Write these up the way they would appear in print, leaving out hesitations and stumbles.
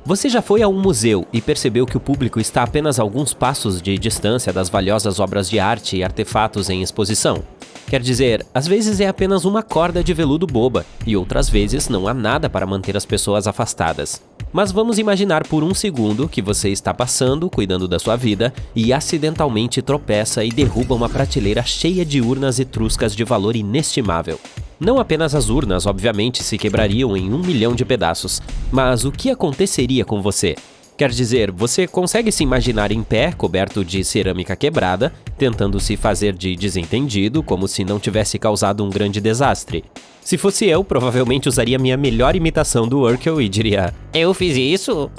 Você já foi a um museu e percebeu que o público está a apenas alguns passos de distância das valiosas obras de arte e artefatos em exposição? Quer dizer, às vezes é apenas uma corda de veludo boba, e outras vezes não há nada para manter as pessoas afastadas. Mas vamos imaginar por um segundo que você está passando, cuidando da sua vida, e acidentalmente tropeça e derruba uma prateleira cheia de urnas etruscas de valor inestimável. Não apenas as urnas, obviamente, se quebrariam em 1 milhão de pedaços, mas o que aconteceria com você? Quer dizer, você consegue se imaginar em pé, coberto de cerâmica quebrada, tentando se fazer de desentendido, como se não tivesse causado um grande desastre. Se fosse eu, provavelmente usaria minha melhor imitação do Urkel e diria: "Eu fiz isso?"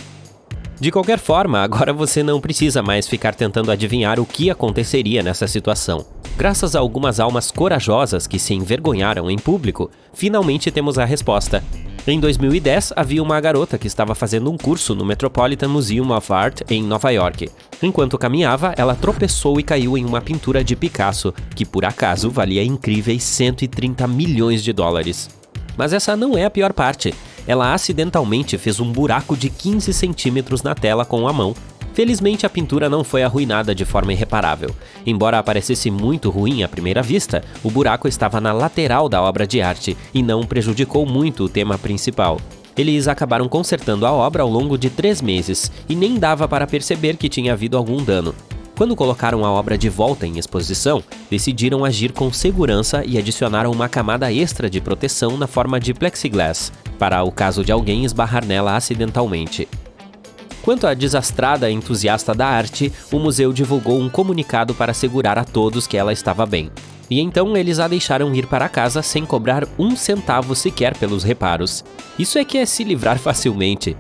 De qualquer forma, agora você não precisa mais ficar tentando adivinhar o que aconteceria nessa situação. Graças a algumas almas corajosas que se envergonharam em público, finalmente temos a resposta. Em 2010, havia uma garota que estava fazendo um curso no Metropolitan Museum of Art em Nova York. Enquanto caminhava, ela tropeçou e caiu em uma pintura de Picasso, que por acaso valia incríveis 130 milhões de dólares. Mas essa não é a pior parte. Ela acidentalmente fez um buraco de 15 centímetros na tela com a mão. Felizmente, a pintura não foi arruinada de forma irreparável. Embora parecesse muito ruim à primeira vista, o buraco estava na lateral da obra de arte e não prejudicou muito o tema principal. Eles acabaram consertando a obra ao longo de 3 meses e nem dava para perceber que tinha havido algum dano. Quando colocaram a obra de volta em exposição, decidiram agir com segurança e adicionaram uma camada extra de proteção na forma de plexiglass, para o caso de alguém esbarrar nela acidentalmente. Quanto à desastrada entusiasta da arte, o museu divulgou um comunicado para assegurar a todos que ela estava bem. E então eles a deixaram ir para casa sem cobrar 1 centavo sequer pelos reparos. Isso é que é se livrar facilmente.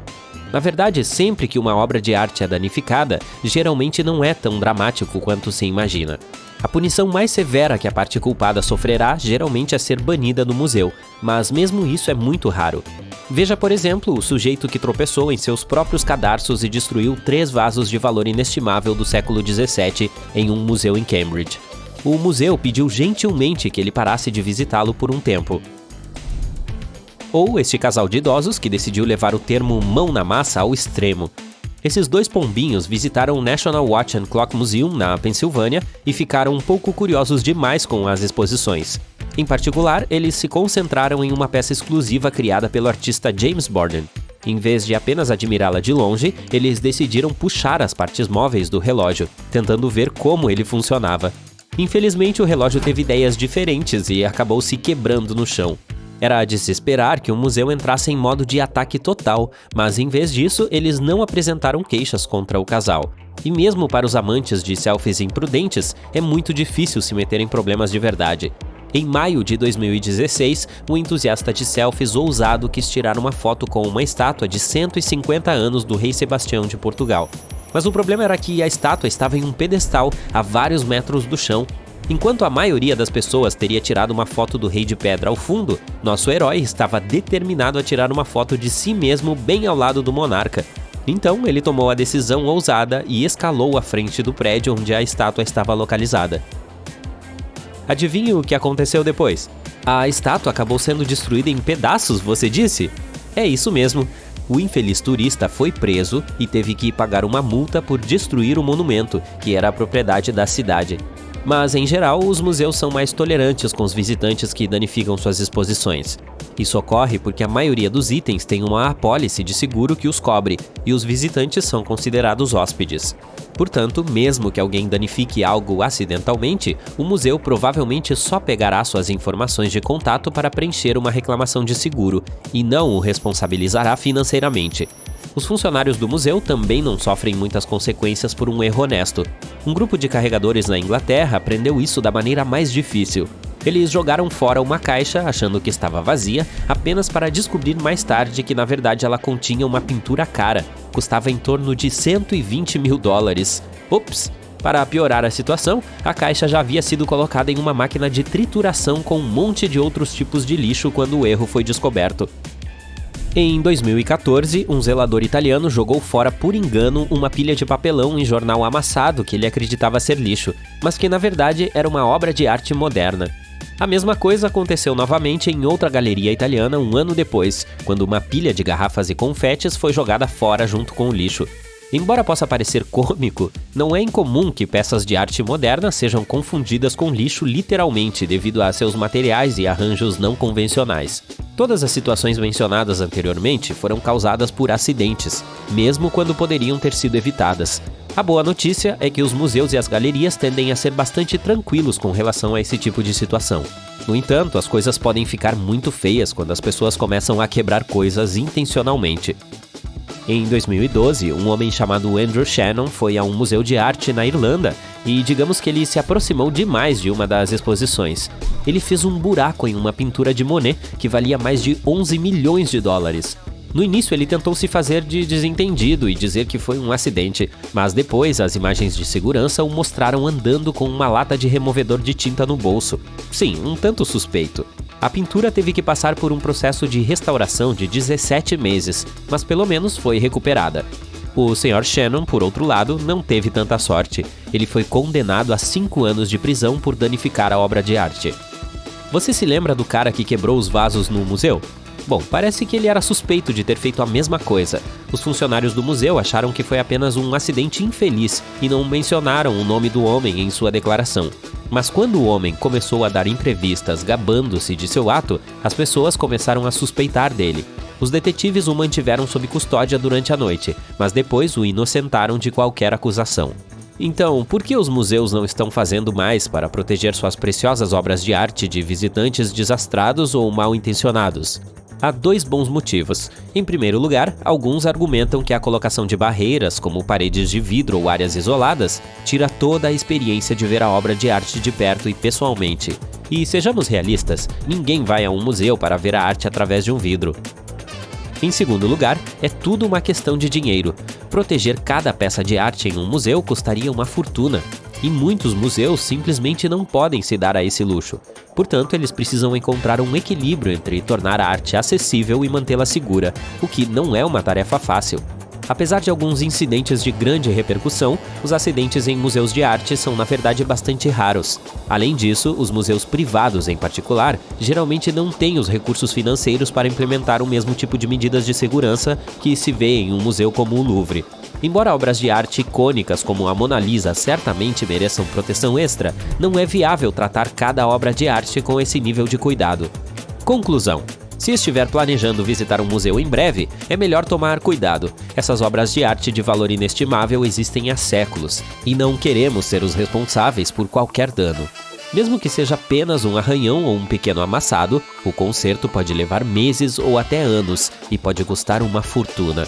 Na verdade, sempre que uma obra de arte é danificada, geralmente não é tão dramático quanto se imagina. A punição mais severa que a parte culpada sofrerá geralmente é ser banida do museu, mas mesmo isso é muito raro. Veja, por exemplo, o sujeito que tropeçou em seus próprios cadarços e destruiu 3 vasos de valor inestimável do século XVII em um museu em Cambridge. O museu pediu gentilmente que ele parasse de visitá-lo por um tempo. Ou este casal de idosos que decidiu levar o termo mão na massa ao extremo. Esses 2 pombinhos visitaram o National Watch and Clock Museum, na Pensilvânia, e ficaram um pouco curiosos demais com as exposições. Em particular, eles se concentraram em uma peça exclusiva criada pelo artista James Borden. Em vez de apenas admirá-la de longe, eles decidiram puxar as partes móveis do relógio, tentando ver como ele funcionava. Infelizmente, o relógio teve ideias diferentes e acabou se quebrando no chão. Era de se esperar que o museu entrasse em modo de ataque total, mas em vez disso, eles não apresentaram queixas contra o casal. E mesmo para os amantes de selfies imprudentes, é muito difícil se meter em problemas de verdade. Em maio de 2016, um entusiasta de selfies ousado quis tirar uma foto com uma estátua de 150 anos do rei Sebastião de Portugal. Mas o problema era que a estátua estava em um pedestal a vários metros do chão. Enquanto a maioria das pessoas teria tirado uma foto do rei de pedra ao fundo, nosso herói estava determinado a tirar uma foto de si mesmo bem ao lado do monarca. Então ele tomou a decisão ousada e escalou a frente do prédio onde a estátua estava localizada. Adivinhe o que aconteceu depois? A estátua acabou sendo destruída em pedaços, você disse? É isso mesmo. O infeliz turista foi preso e teve que pagar uma multa por destruir o monumento, que era a propriedade da cidade. Mas, em geral, os museus são mais tolerantes com os visitantes que danificam suas exposições. Isso ocorre porque a maioria dos itens tem uma apólice de seguro que os cobre, e os visitantes são considerados hóspedes. Portanto, mesmo que alguém danifique algo acidentalmente, o museu provavelmente só pegará suas informações de contato para preencher uma reclamação de seguro, e não o responsabilizará financeiramente. Os funcionários do museu também não sofrem muitas consequências por um erro honesto. Um grupo de carregadores na Inglaterra aprendeu isso da maneira mais difícil. Eles jogaram fora uma caixa, achando que estava vazia, apenas para descobrir mais tarde que na verdade ela continha uma pintura cara. Custava em torno de 120 mil dólares. Ups! Para piorar a situação, a caixa já havia sido colocada em uma máquina de trituração com um monte de outros tipos de lixo quando o erro foi descoberto. Em 2014, um zelador italiano jogou fora por engano uma pilha de papelão em jornal amassado que ele acreditava ser lixo, mas que na verdade era uma obra de arte moderna. A mesma coisa aconteceu novamente em outra galeria italiana um ano depois, quando uma pilha de garrafas e confetes foi jogada fora junto com o lixo. Embora possa parecer cômico, não é incomum que peças de arte moderna sejam confundidas com lixo literalmente devido a seus materiais e arranjos não convencionais. Todas as situações mencionadas anteriormente foram causadas por acidentes, mesmo quando poderiam ter sido evitadas. A boa notícia é que os museus e as galerias tendem a ser bastante tranquilos com relação a esse tipo de situação. No entanto, as coisas podem ficar muito feias quando as pessoas começam a quebrar coisas intencionalmente. Em 2012, um homem chamado Andrew Shannon foi a um museu de arte na Irlanda e digamos que ele se aproximou demais de uma das exposições. Ele fez um buraco em uma pintura de Monet que valia mais de 11 milhões de dólares. No início ele tentou se fazer de desentendido e dizer que foi um acidente, mas depois as imagens de segurança o mostraram andando com uma lata de removedor de tinta no bolso. Sim, um tanto suspeito. A pintura teve que passar por um processo de restauração de 17 meses, mas pelo menos foi recuperada. O Sr. Shannon, por outro lado, não teve tanta sorte. Ele foi condenado a 5 anos de prisão por danificar a obra de arte. Você se lembra do cara que quebrou os vasos no museu? Bom, parece que ele era suspeito de ter feito a mesma coisa. Os funcionários do museu acharam que foi apenas um acidente infeliz e não mencionaram o nome do homem em sua declaração. Mas quando o homem começou a dar entrevistas gabando-se de seu ato, as pessoas começaram a suspeitar dele. Os detetives o mantiveram sob custódia durante a noite, mas depois o inocentaram de qualquer acusação. Então, por que os museus não estão fazendo mais para proteger suas preciosas obras de arte de visitantes desastrados ou mal-intencionados? Há 2 bons motivos. Em primeiro lugar, alguns argumentam que a colocação de barreiras, como paredes de vidro ou áreas isoladas, tira toda a experiência de ver a obra de arte de perto e pessoalmente. E sejamos realistas, ninguém vai a um museu para ver a arte através de um vidro. Em segundo lugar, é tudo uma questão de dinheiro. Proteger cada peça de arte em um museu custaria uma fortuna. E muitos museus simplesmente não podem se dar a esse luxo. Portanto, eles precisam encontrar um equilíbrio entre tornar a arte acessível e mantê-la segura, o que não é uma tarefa fácil. Apesar de alguns incidentes de grande repercussão, os acidentes em museus de arte são, na verdade, bastante raros. Além disso, os museus privados, em particular, geralmente não têm os recursos financeiros para implementar o mesmo tipo de medidas de segurança que se vê em um museu como o Louvre. Embora obras de arte icônicas como a Mona Lisa certamente mereçam proteção extra, não é viável tratar cada obra de arte com esse nível de cuidado. Conclusão: se estiver planejando visitar um museu em breve, é melhor tomar cuidado. Essas obras de arte de valor inestimável existem há séculos, e não queremos ser os responsáveis por qualquer dano. Mesmo que seja apenas um arranhão ou um pequeno amassado, o conserto pode levar meses ou até anos, e pode custar uma fortuna.